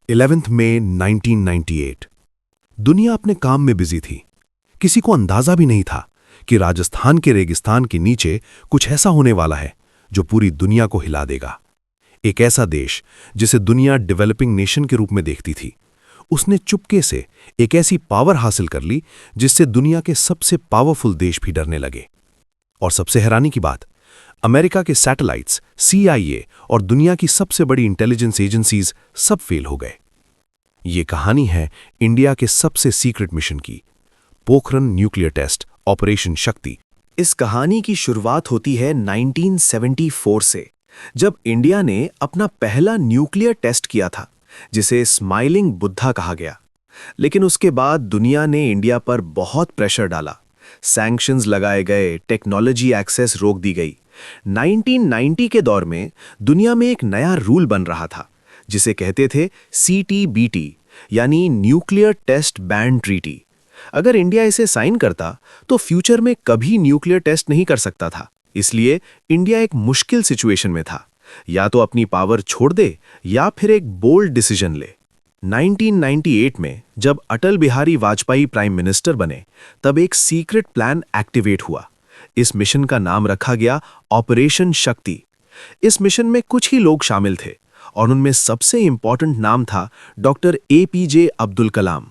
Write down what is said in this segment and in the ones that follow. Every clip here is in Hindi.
11 मई 1998। दुनिया अपने काम में बिजी थी। किसी को अंदाजा भी नहीं था कि राजस्थान के रेगिस्तान के नीचे कुछ ऐसा होने वाला है जो पूरी दुनिया को हिला देगा। एक ऐसा देश जिसे दुनिया डेवलपिंग नेशन के रूप में देखती थी, उसने चुपके से एक ऐसी पावर हासिल कर ली जिससे दुनिया के सबसे पावरफुल देश भी डरने लगे। और सबसे हैरानी की बात, अमेरिका के सैटेलाइट्स, CIA और दुनिया की सबसे बड़ी इंटेलिजेंस एजेंसीज सब फेल हो गए। ये कहानी है इंडिया के सबसे सीक्रेट मिशन की, पोखरण न्यूक्लियर टेस्ट ऑपरेशन शक्ति। इस कहानी की शुरुआत होती है 1974 से, जब इंडिया ने अपना पहला न्यूक्लियर टेस्ट किया था, जिसे स्माइलिंग बुद्धा कहा गया। लेकिन उसके बाद दुनिया ने इंडिया पर बहुत प्रेशर डाला, सैंक्शंस लगाए गए, टेक्नोलॉजी एक्सेस रोक दी गई। 1990 के दौर में दुनिया में एक नया रूल बन रहा था, जिसे कहते थे CTBT, यानी न्यूक्लियर टेस्ट बैन ट्रीटी। अगर इंडिया इसे साइन करता तो फ्यूचर में कभी न्यूक्लियर टेस्ट नहीं कर सकता था। इसलिए इंडिया एक मुश्किल सिचुएशन में था, या तो अपनी पावर छोड़ दे या फिर एक बोल्ड डिसीजन ले। 1998 में जब अटल बिहारी वाजपेयी प्राइम मिनिस्टर बने, तब एक सीक्रेट प्लान एक्टिवेट हुआ। इस मिशन का नाम रखा गया ऑपरेशन शक्ति। इस मिशन में कुछ ही लोग शामिल थे और उनमें सबसे इंपॉर्टेंट नाम था doctor APJ Abdul Kalam.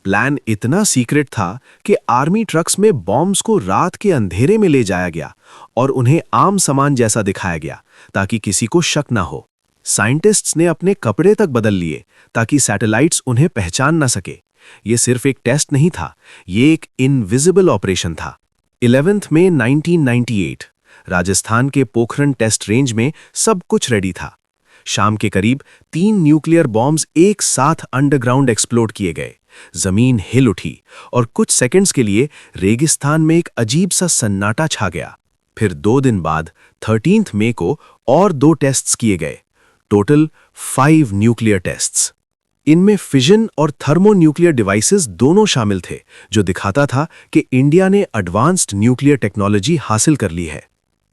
Plan इतना सीक्रेट था कि आर्मी ट्रक्स में बॉम्ब्स को रात के अंधेरे में ले जाया गया और उन्हें आम सामान जैसा दिखाया गया ताकि किसी को शक ना हो। साइंटिस्ट्स ने अपने कपड़े तक बदल लिए ताकि सैटेलाइट्स उन्हें पहचान न सके। ये सिर्फ एक टेस्ट नहीं था, ये एक इनविजिबल ऑपरेशन था। 11 मई 1998 राजस्थान के पोखरण टेस्ट रेंज में सब कुछ रेडी था। शाम के करीब 3 न्यूक्लियर बॉम्ब्स एक साथ अंडरग्राउंड एक्सप्लोड किए गए। जमीन हिल उठी और कुछ सेकंड्स के लिए रेगिस्तान में एक अजीब सा सन्नाटा छा गया। फिर 2 दिन बाद 13 मई को और 2 टेस्ट्स किए गए। Total 5 nuclear tests. इनमें फिजन और थर्मोन्यूक्लियर डिवाइसेस दोनों शामिल थे, जो दिखाता था कि इंडिया ने एडवांस्ड न्यूक्लियर टेक्नोलॉजी हासिल कर ली है।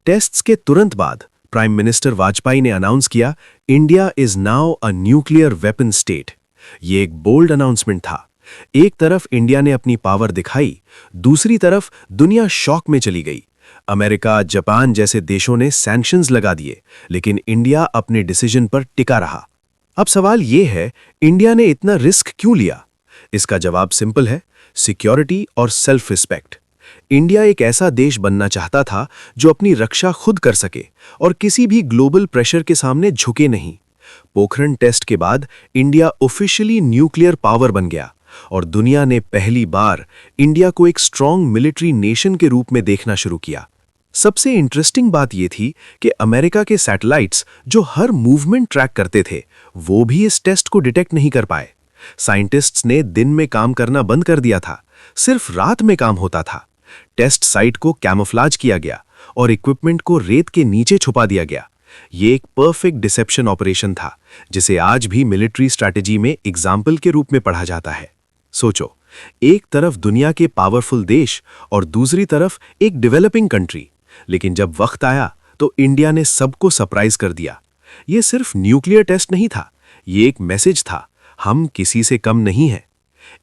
टेस्ट्स के तुरंत बाद प्राइम मिनिस्टर वाजपेयी ने अनाउंस किया, India is now a nuclear weapon state. ये एक बोल्ड अनाउंसमेंट था। एक तरफ इंडिया ने अपनी पावर दिखाई, दूसरी तरफ दुनिया शॉक में चली गई। अमेरिका, जापान जैसे देशों ने सैंक्शंस लगा दिए, लेकिन इंडिया अपने डिसीजन पर टिका रहा। अब सवाल यह है, इंडिया ने इतना रिस्क क्यों लिया? इसका जवाब सिंपल है, सिक्योरिटी और सेल्फ रिस्पेक्ट। इंडिया एक ऐसा देश बनना चाहता था जो अपनी रक्षा खुद कर सके और किसी भी ग्लोबल प्रेशर के सामने झुके नहीं। पोखरण टेस्ट के बाद इंडिया ऑफिशियली न्यूक्लियर पावर बन गया और दुनिया ने पहली बार इंडिया को एक स्ट्रॉन्ग मिलिट्री नेशन के रूप में देखना शुरू किया। सबसे इंटरेस्टिंग बात यह थी कि अमेरिका के सैटेलाइट्स जो हर मूवमेंट ट्रैक करते थे, वो भी इस टेस्ट को डिटेक्ट नहीं कर पाए। साइंटिस्ट्स ने दिन में काम करना बंद कर दिया था, सिर्फ रात में काम होता था। टेस्ट साइट को कैमोफ्लेज किया गया और इक्विपमेंट को रेत के नीचे छुपा दिया गया। ये एक परफेक्ट डिसेप्शन ऑपरेशन था, जिसे आज भी मिलिट्री स्ट्रैटेजी में एग्जाम्पल के रूप में पढ़ा जाता है। सोचो, एक तरफ दुनिया के पावरफुल देश और दूसरी तरफ एक डेवलपिंग कंट्री, लेकिन जब वक्त आया तो इंडिया ने सबको सरप्राइज कर दिया। ये सिर्फ न्यूक्लियर टेस्ट नहीं था, ये एक मैसेज था, हम किसी से कम नहीं हैं।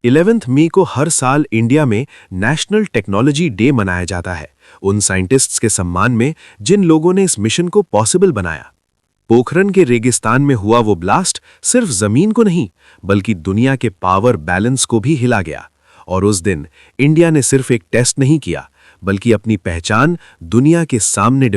11 मई को हर साल इंडिया में नेशनल टेक्नोलॉजी डे मनाया जाता है, उन साइंटिस्ट्स के सम्मान में जिन लोगों ने इस मिशन को पॉसिबल बनाया। पोखरण के रेगिस्तान में हुआ वो ब्लास्ट सिर्फ जमीन को नहीं, बल्कि दुनिया के पावर बैलेंस को भी हिला गया। और उस दिन इंडिया ने सिर्फ एक टेस्ट नहीं किया, बल्कि अपनी पहचान दुनिया के सामने